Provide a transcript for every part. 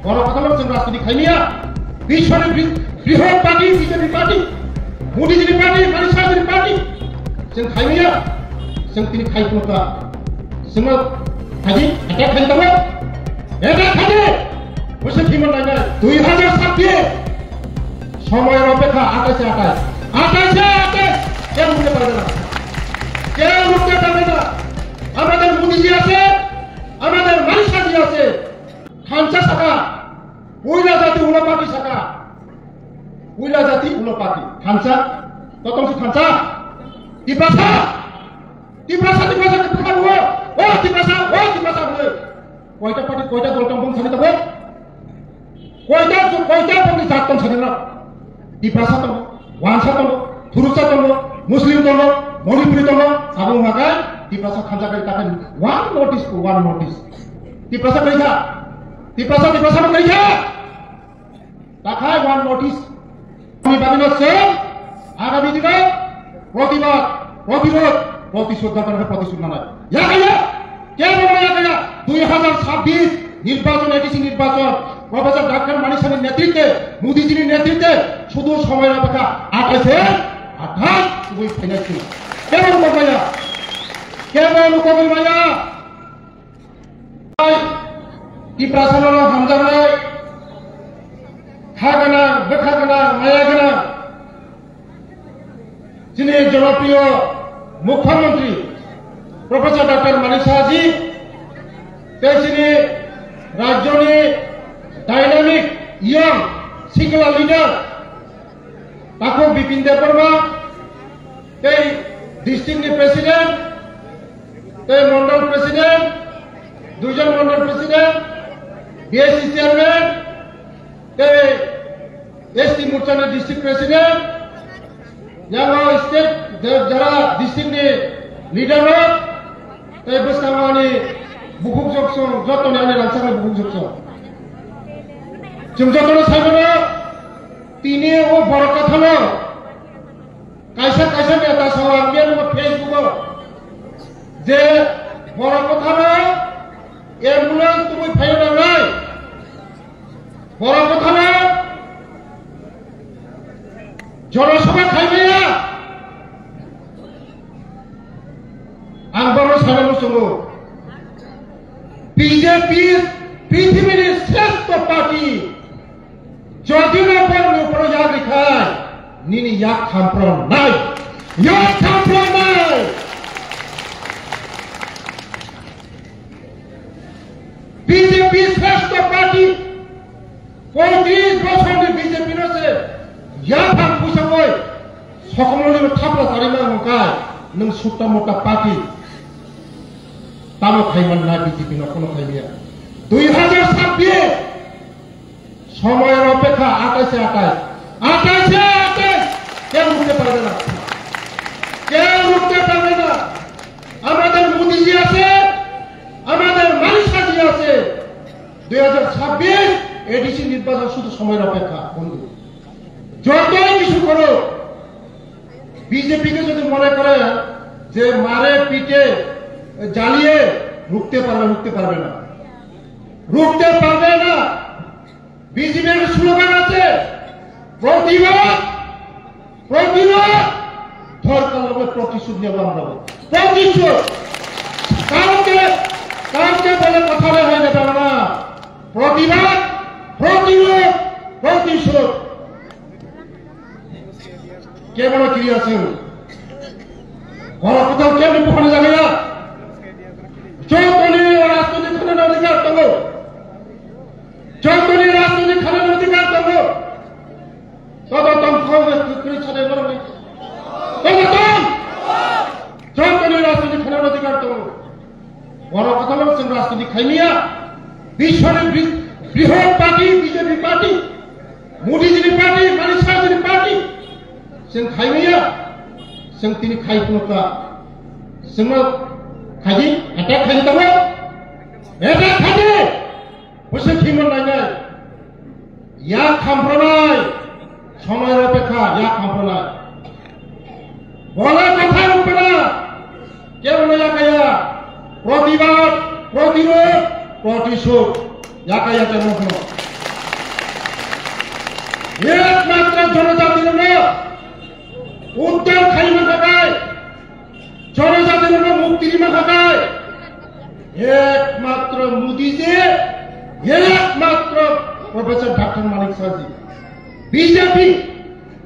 गणप्रजातन्त्र जों राजनीति खायनाया बिश्वनि बृहत पार्टी बीजेपी पार्टी मोदीजीनि पार्टी मानि शाहजीनि पार्टी जों खायनाया जों दिनै खायख'नोब्ला जोङो खायदि एटा खायदों एटा खायदो बोसोर खिमोन लायनाय 2026 সময়ের অপেক্ষা 28 কেউ রুখতে পারবে না কেউ রুখতে পারবে না আমাদের মোদীজি আছে আমাদের মানিসাজি আছে খানসা শাখা উইলা জাতি উলা পার্টি শাখা উইলা জাতি উলা পার্টি খানসা ততংসি খানসা তিপ্রাসা খাবো ও তিপ্রাসা বলে কয়টা পার্টি কয়টা দল কম্পন ছাড়ি তবে কয়টা পার্টি জাতন ছাড়ে না তিপ্রাসা দল ওয়ানসা দল থুরুসা দল মুসলিম দল মণিপুরি দল আবু মাগাই তিপ্রাসা খানসা করে তাকে ওয়ান নোটিস তিপ্রাসা কইছা তিপ্রাসা কইছা তাকায় ওয়ান নোটিস আমি দাবি করছি আগামী দিনে প্রতিবাদ প্রতিরোধ প্রতিশোধ দরকার প্রতিশোধ না কে বলবে 2026 নির্বাচন এডিসি নির্বাচন প্রফেসর ডক্টর মানিক সাহেবের নেতৃত্বে মোদীজির নেতৃত্বে শুধু সময়ের অপেক্ষা 28 ওই ফাইনাল কেমন কবল ভাইয়া কি প্রাসাদন হামজানায় খাগানা বেখাগানা মায়াগানা যিনি জনপ্রিয় মুখ্যমন্ত্রী প্রফেসর ডক্টর মানিক সাহাজি তিনি রাজ্যনি ডাইনামিক ইয়ং সিঙ্গুলার লিডার তাকে বিপিন দেববর্মা এই ডিস্ট্রিক্টনি প্রেসিডেন্ট এই মন্ডল প্রেসিডেন্ট দুজন মন্ডল প্রেসিডেন্ট বিএসসি চেয়ারম্যান এই এসটি মোর্চার ডিস্ট্রিক্ট প্রেসিডেন্ট স্টেট যারা ডিস্ট্রিক্টনি লিডার এই বসকামানি বুকুক জকসং যতনে আনি রানসাকা বুকুক জকসং जों যতনে সাইবনা তিনি ও বড় কথা ন কাইসা নেতা সহ আমি ফেসবুক যে বড় কথা ন এমুলান তুমি ফাইও না নাই বড় কথা ন জনসভা খাইবেয়া आं बड़ सानो सङो बीजेपी पृथ्वीर श्रेष्ठ पार्टी যদিও বড় প্রজাগৃখায় নিনি ইয়াক খামপ্রন নাই বিজেপি শ্রেষ্ঠ পার্টি 35 বছর বিজেপি নছে ইয়াক খাম পুষাবই সকলনি থাপলা তারিমা মকায় नों सुट्टा मोटा पार्टी तानो खाइमान ना बीजेपी न कोनो खाइबिया 2026 সময়ের অপেক্ষা 28 কেউ রুখতে পারবে না আমাদের মোদীজি আছে আমাদের মানিসাজি আছে 2026 এডিসি নির্বাচন শুধু সময়ের অপেক্ষা বন্ধু যতই কিছু করো बीजेपी के जो মনে করে যে মারে পিটে জ্বালিয়ে রুখতে পারবে না বিজেপির স্লোগান আছে প্রতিবাদ দরকার হবে প্রতিশোধ নেব আমরা প্রতিশোধ কাউকে বলে কথা হয়ে যেতে না প্রতিবাদ প্রতিশোধ কে বড় কি আছে বড় কোথাও কেমন পৌঁছে যাবে না যতনি রাজনৈতিক খানের অধিকার দেবো যতনি রাজনৈতিক খানের অধিকার দেবো ততম ছাড়ে যতনি রাজনৈতিক খানের অধিকার দেবো বড় কথা বলছেন রাজনীতি খাইনিয়া বিশ্বনের বৃহৎ পার্টি বিজেপি পার্টি মোদীজির পার্টি মানিক শাহজির পার্টি जों खायनाया जों दिनै खायख'नोब्ला जोङो खायदि एटा खायदो एटा खायदो बोसोर खिमोन लायनाय या खामफ्रानाय সময়ের অপেক্ষা या खामफ्रानाय বলা কথা উঠবে না কেউ নয়া কায়া প্রতিবাদ প্রতিরোধ প্রতিশোধ या কায়া কেন একমাত্র জনজাতির উদ্ধার খাইমা থাকায় জনজাতির মুক্তিরিমা থাকায় একমাত্র মোদীজি একমাত্র প্রফেসর ডক্টর মানিক সাহাজি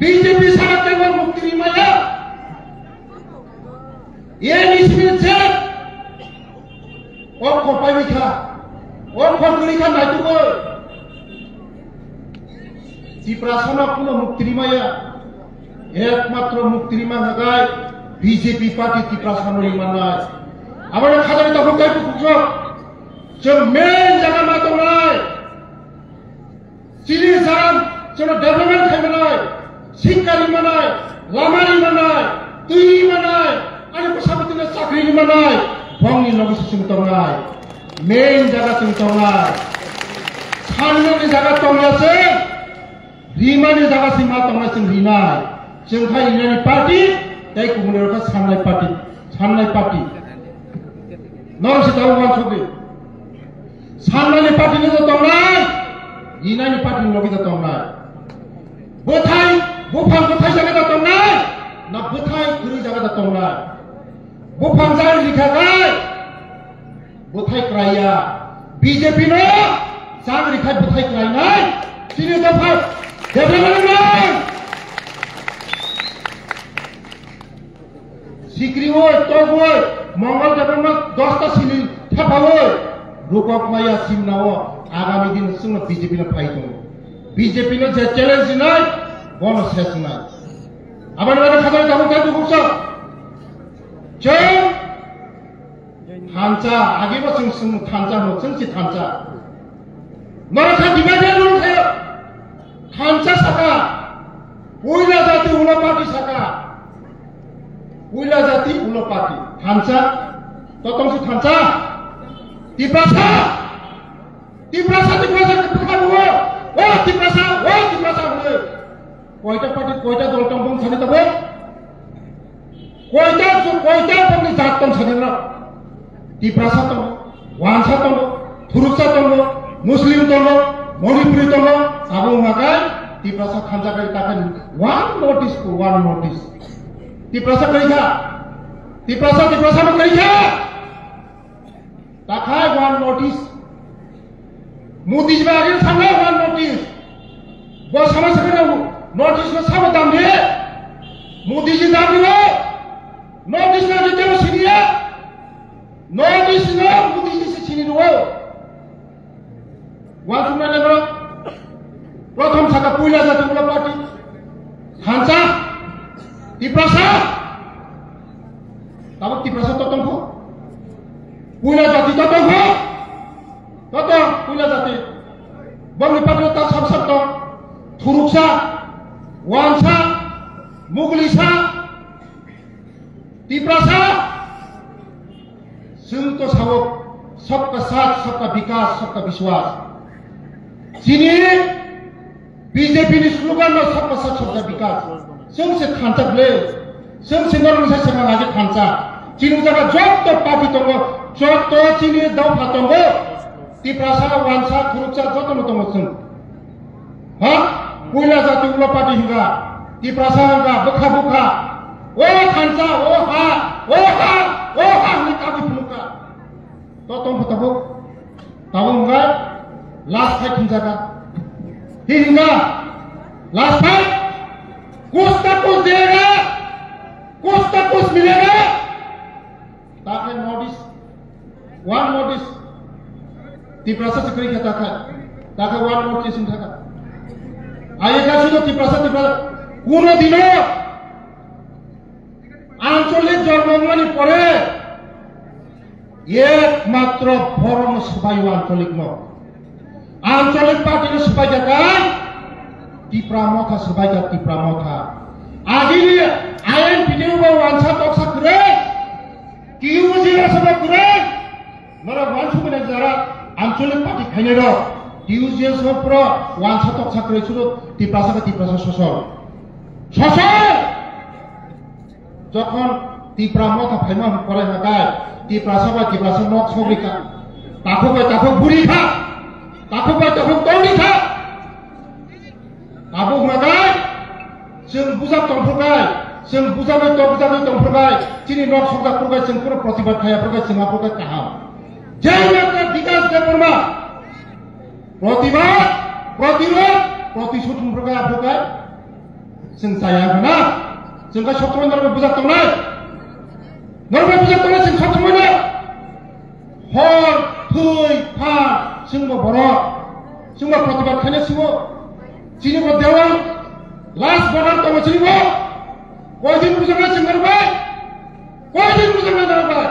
বিজেপি সারা কেবল মুক্তিরিমায়া নিষ্পিছে অক্ষর পাইবিখা অক্ষর গুলিখা নাইতুকো ত্রিপ্রাসনা কোনো মুক্তিরিমায়া একমাত্র মুক্তিরিমা থাকায় বিজেপি পার্টি ত্রিপ্রাসনা রিমানায় আবার খাজানি তখন গাইবো খুঁজো जों मेन जगह मा दंनाय सिरि जाराम जों डेभलपमेंट खालामनाय शिक्षानि मानाय लामानि मानाय दैनि मानाय आरो प्रसाबतिनो साख्रिनि मानाय बंनि लोगोसे जों दंनाय मेन जगह जों दंनाय साननि जगह दंयासो रिमानि जगह सिमा दंनाय जों रिनाय जों खाय रिनानि पार्टी जाय गुबुनरका साननाय पार्टी नरसे दावबान सबै साननाय पार्टी तो दंनाय इनानि पार्टी लगे तो दंनाय बोथाय बुफां बोथाय जागा दंनाय ना बोथाय गुरि जागा दंनाय बुफां जाय लिखागाय बोथाय क्राया बीजेपी नो जाग लिखाय बोथाय क्रायनाय सिनि दफा डेभलपमेंट सिक्रिओ तगोय मंगल डेभलपमेंट 10टा सिनि थापावो रूपक माया सिमनाओ आगामी दिन जों बीजेपी नो फाइट दं बीजेपी नो जे चैलेंज नाय बन सेस नाय आबाद बारे खाजाय दाबो गाय दुखुस जों थानचा आगेबो जों थानचा हो जों सि थानचा नरखा डिमाइड रुल थायो थानचा साका उइला जाति उला पार्टी साका उइला जाति उला party थानचा ततंसि थानचा Tiprasa kepekan wo, tiprasa wo. Koita parti koita dol kampung sani tabo. Koita pemni jatton sani na. Tiprasa tabo, wansa tabo, thuruksa tabo, Muslim tabo, Manipuri tabo. Abo makai tiprasa khanja kai takan one notice. Tiprasa kerja. Tiprasa mo kerja. ताखाय one notice Modi ji आगे सामने one notice वो समझ सके ना notice में सब दाम दे मोदी जी दाम दे नोटिस में जो चलो सीनिया नोटिस में मोदी जी से सीनी दो वन सुनने लगा प्रथम साका पुइला जाति वाला पार्टी खानसा तिप्रासा तब तिप्रासा तो तुमको पुइला जाति तो हो तो पुइला जाति बंगली पार्टी तो सब तो थुरुकसा वानसा मुगलिसा तिप्रासा जों तो सबका साथ सबका विकास सबका विश्वास जिनि बीजेपी नि स्लोगान में सबका साथ सबका विकास जों से खानचाले जों से नरमसा सेना लागे खानचा जिनि जगह जत पार्टी दङ जत जिनि दावफा दङ तिप्रासा वानसा थुरुकसा जत दङ जों हा पुइला जाति उला पार्टी हिंगा तिप्रासा हिंगा बुखा ओ खानचा ओ हा नि काबि फुलुका तो तुम बताबो ताबो हिंगा लास्ट फाइट हिंगा हिंगा लास्ट फाइट कुछ ना कुछ देगा कुछ ना कुछ मिलेगा ताकि वन नोटिस तिप्रासा से करी क्या ताकि वन नोटिस उनका आये क्या सुनो तिप्रासा कोनो दिनो आंचलिक जन्ममानी पड़े एकमात्र भरम सबाई आंचलिक पार्टी सबाई जाकाय तिप्रामथा सबाई जा तिप्रामथा आगिनि आयन भिडियो वानसा टक्सा करे किउजिरा सबा करे मरा वानसुबने जरा आंचलिक पार्टी खाइने र किउजिया सब प्र वानसा टक्सा करे सुनो तिप्रासा ससल যখন তিপ্রামথা ফাইমা করে নাগায় তিপ্রাসা নক সবরিকা তাকো বুড়ি খা তাকো দৌড়ি খা Abu Magai, जों बुजाब दंफोरगाय जों बुजाबै दंफोरगाय चिनि नक संजाफोरगाय जों पुरो प्रतिबाद खायाफोरगाय जों आफोरगाय काहाम जयनाथ विकास देवबर्मा प्रतिबाद प्रतिरोध प्रतिशोधफोरगाय आफोरगाय जों जाया होना जों गाय सब समय नरबे बुजाब दंनाय जों सब समायनो हर थै फा जोंबो बर' जोंबो प्रतिबाद खायनो सिबो चिनिबो देवां Last border to Chivo, Quatin Musamas in the way, Quatin Musamas in the way.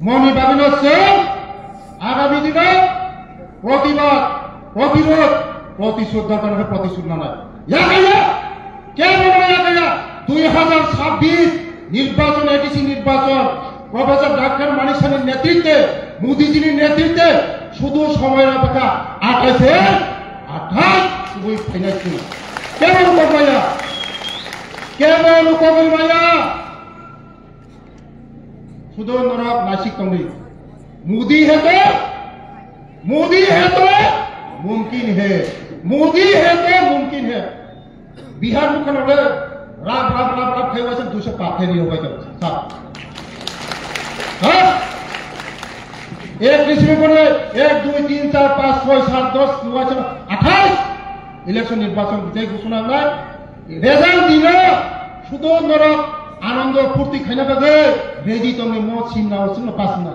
Moni Babino said, Arabidina, Rotibat, Rotirot, Rotisud, Rotisudana. Yakaya, Kevin Yakaya, 2026 নির্বাচন এডিসি নির্বাচন প্রফেসর ডাক্তার মানিকসনের নেতৃত্বে মোদিজির নেতৃত্বে শুধু সময়ের অপেক্ষা 28 वही फाइनेंस की केवल उकबल माया सुदो नरक नासिक तंगी मोदी है तो मुमकिन है बिहार मुख्यमंत्री राब खाई हुआ सब दूसरे पाखे नहीं होगा जब साहब हाँ एक किस्म को 1 2 3 4 5 6 7 10 28 इलेक्शन निर्वाचन विजय घोषणा নাই রেজাল্ট দিল শুধু নরক আনন্দ ফুর্তি খাইনা বাগে রেডি তুমি মো সিমনা ওসিন পাস না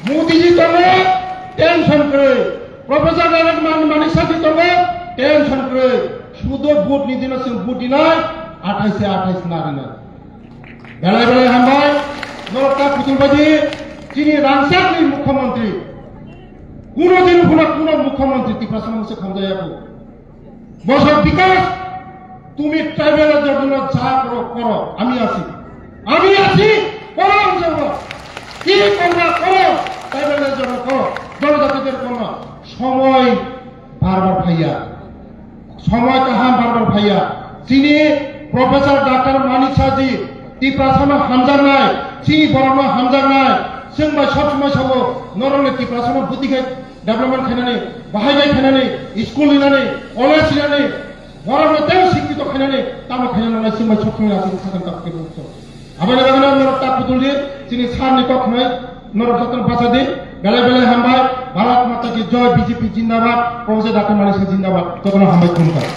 মোদিজি তুমি টেনশন করে প্রফেসর ডাইরেক্ট মানিক সাথী তুমি টেনশন করে শুধু ভোট নিদিন ভোট দিনাই 28 না না বেলায় বেলায় হামবাই নরকা পুতুলবাজি যিনি রাংসাকনি মুখ্যমন্ত্রী কোনদিন কোন মুখ্যমন্ত্রী ত্রিপুরা মুছে খামজায়াবো বসব বিকাশ তুমি ট্রাইবেলের জন্য যা করো আমি আছি করো কি করবা করো ট্রাইবেলের জন্য করো জনজাতিদের জন্য সময় বারবার ভাইয়া যিনি প্রফেসর ডাক্তার মানিক সাজি ত্রিপুরা হামজার নাই চিনি বড় হামজার নাই जों बा सब समय सबो नरने टिप्रासना बुद्धिखाय डेभलपमेंट खायनानै बाहायनाय खायनानै स्कुल लिनानै कलेज लिनानै बरनो तेव शिक्षित खायनानै तामो खायनानै जों बा सब समय आसि साथन ताके बुझो आबाय बागाना नरता पुतुलि जोंनि सारनि कखनै नरक जतन बासादि बेले बेले हामबाय भारत माता की जय बीजेपी जिंदाबाद प्रफेसर डॉक्टर मानिक जिंदाबाद जतन हामबाय खुलुमबाय।